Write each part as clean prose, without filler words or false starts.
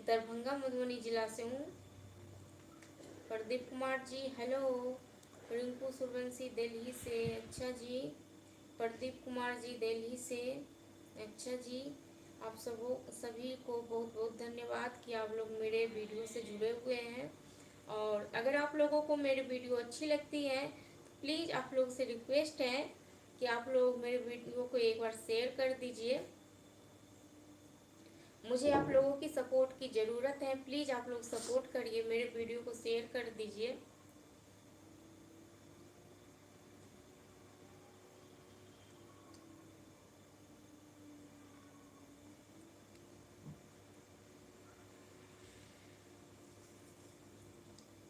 दरभंगा मधुबनी जिला से हूँ। प्रदीप कुमार जी हेलो। रिंकू सूर्यवंशी दिल्ली से, अच्छा जी। प्रदीप कुमार जी दिल्ली से, अच्छा जी। आप सभी को बहुत बहुत धन्यवाद कि आप लोग मेरे वीडियो से जुड़े हुए हैं। और अगर आप लोगों को मेरी वीडियो अच्छी लगती है तो प्लीज़ आप लोग से रिक्वेस्ट है कि आप लोग मेरे वीडियो को एक बार शेयर कर दीजिए। मुझे आप लोगों की सपोर्ट की ज़रूरत है, प्लीज़ आप लोग सपोर्ट करिए, मेरे वीडियो को शेयर कर दीजिए।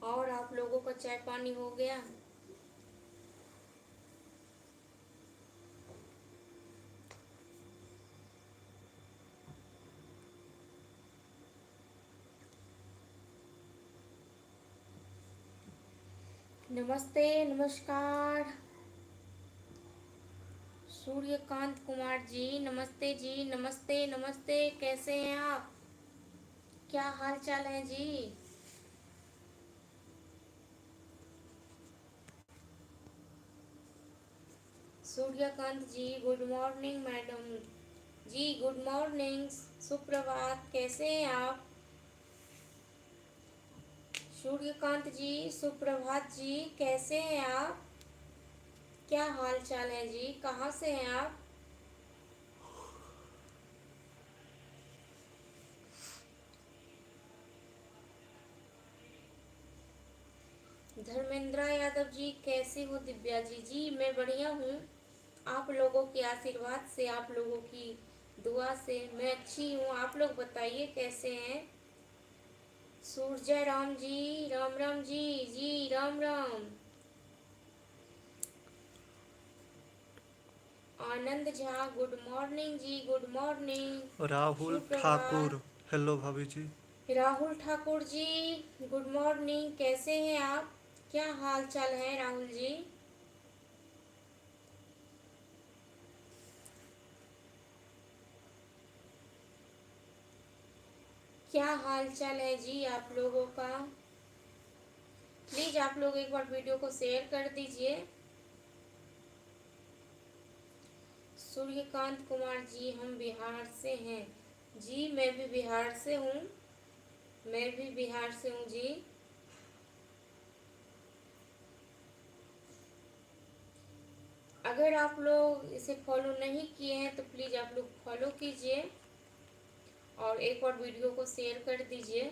और आप लोगों का चाय पानी हो गया? नमस्ते, नमस्कार सूर्यकांत कुमार जी, नमस्ते जी, नमस्ते नमस्ते। कैसे हैं आप? क्या हाल चाल है जी? सूर्यकांत जी गुड मॉर्निंग। मैडम जी गुड मॉर्निंग, सुप्रभात। कैसे हैं आप? सूर्यकांत जी सुप्रभात जी, कैसे हैं आप? क्या हाल चाल है जी? कहाँ से हैं आप? धर्मेंद्र यादव जी कैसे हो? दिव्या जी जी मैं बढ़िया हूँ। आप लोगों के आशीर्वाद से, आप लोगों की दुआ से मैं अच्छी हूँ। आप लोग बताइए कैसे हैं? सूर्य राम जी राम राम जी जी राम राम। आनंद झा गुड मॉर्निंग जी, गुड मॉर्निंग। राहुल ठाकुर सुप्रभात। हेलो भाभी जी। राहुल ठाकुर जी गुड मॉर्निंग, कैसे हैं आप? क्या हाल चाल है राहुल जी? क्या हाल चाल है जी आप लोगों का? प्लीज आप लोग एक बार वीडियो को शेयर कर दीजिए। सूर्यकांत कुमार जी हम बिहार से हैं। जी मैं भी बिहार से हूँ, मैं भी बिहार से हूँ जी। अगर आप लोग इसे फॉलो नहीं किए हैं तो प्लीज़ आप लोग फॉलो कीजिए और एक और वीडियो को शेयर कर दीजिए।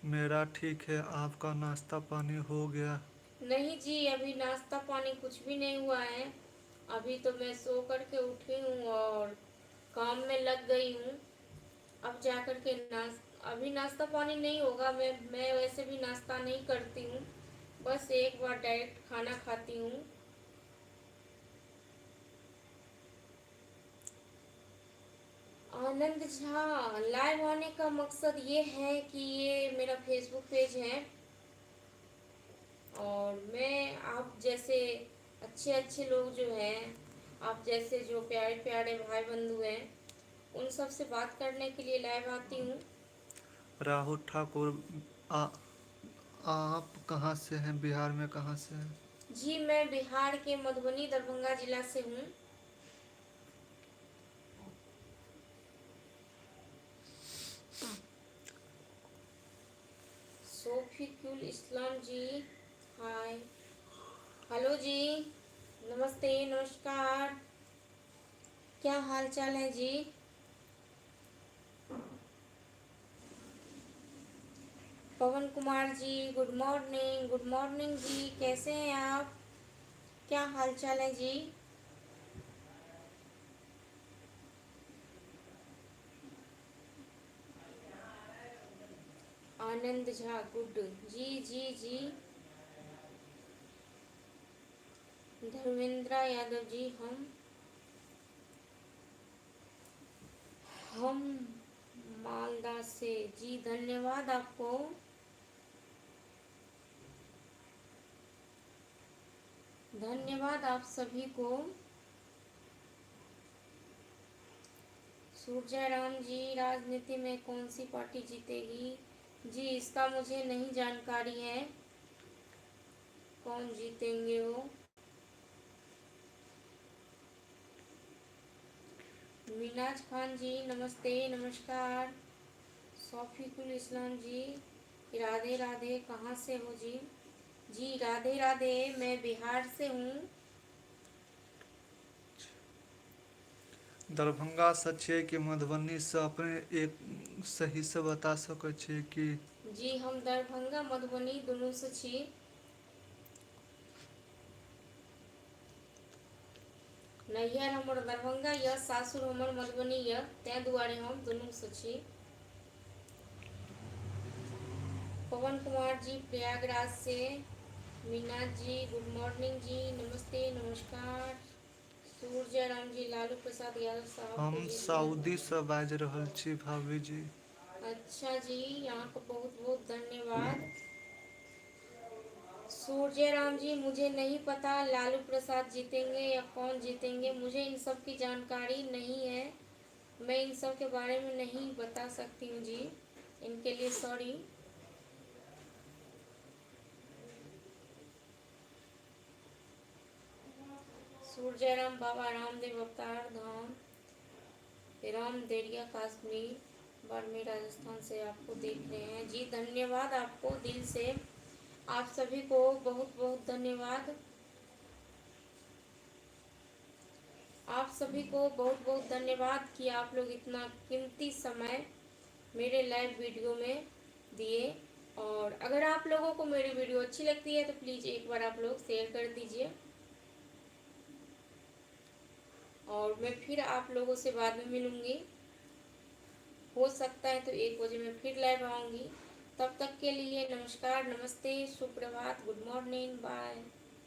मेरा ठीक है, आपका नाश्ता पानी हो गया? नहीं जी, अभी नाश्ता पानी कुछ भी नहीं हुआ है। अभी तो मैं सो करके उठी हूँ और काम में लग गई हूँ। अब जा कर के अभी नाश्ता पानी नहीं होगा। मैं वैसे भी नाश्ता नहीं करती हूँ, बस एक बार डायरेक्ट खाना खाती हूँ। आनंद झा, लाइव आने का मकसद ये है कि ये मेरा फेसबुक पेज है और मैं आप जैसे अच्छे अच्छे लोग जो हैं, आप जैसे जो प्यारे प्यारे भाई बंधु हैं, उन सब से बात करने के लिए लाइव आती हूँ। राहुल ठाकुर आ, आप कहाँ से हैं? बिहार में कहाँ से हैं? जी मैं बिहार के मधुबनी दरभंगा जिला से हूँ। सोफिकुल इस्लाम जी हाय, हेलो जी, नमस्ते नमस्कार। क्या हाल चाल है जी? पवन कुमार जी गुड मॉर्निंग जी, कैसे हैं आप? क्या हाल चाल है जी? आनंद झा गुड, जी जी जी। धर्मेंद्र यादव जी हम मालदा से, जी धन्यवाद आपको। धन्यवाद आप सभी को। सूर्य राम जी, राजनीति में कौन सी पार्टी जीतेगी? जी इसका मुझे नहीं जानकारी है, कौन जीतेंगे वो। मिनाज खान जी नमस्ते, नमस्कार। सौफीकुल इस्लाम जी राधे राधे, कहाँ से हो जी? जी राधे राधे, मैं बिहार से हूँ। दरभंगा से छियै कि मधुबनी से, अपने एक सही से बता सकै छियै कि? जी हम दरभंगा मधुबनी दुनू से छी। नैहर हमर दरभंगा यऽ, सासुर हमर मधुबनी यऽ, तैं दुआरे हम दुनू से छी। पवन कुमार जी प्रयागराज से। मीना जी गुड मॉर्निंग जी, नमस्ते नमस्कार। सूर्य राम जी लालू प्रसाद यादव साहब हम को जीत सऊदी से बाजि रहल छी भाभी जी। अच्छा जी, यहाँ को बहुत बहुत धन्यवाद। सूर्य राम जी मुझे नहीं पता लालू प्रसाद जीतेंगे या कौन जीतेंगे, मुझे इन सब की जानकारी नहीं है, मैं इन सब के बारे में नहीं बता सकती हूँ जी, इनके लिए सॉरी। सूर्य राम बाबा रामदेव अवतार धाम, राम देरिया कश्मीर, बाड़मेर राजस्थान से आपको देख रहे हैं जी। धन्यवाद आपको दिल से, आप सभी को बहुत बहुत धन्यवाद। आप सभी को बहुत बहुत धन्यवाद कि आप लोग इतना कीमती समय मेरे लाइव वीडियो में दिए। और अगर आप लोगों को मेरी वीडियो अच्छी लगती है तो प्लीज़ एक बार आप लोग शेयर कर दीजिए। और मैं फिर आप लोगों से बाद में मिलूँगी, हो सकता है तो 1 बजे मैं फिर लाइव आऊँगी। तब तक के लिए नमस्कार, नमस्ते, सुप्रभात, गुड मॉर्निंग, बाय।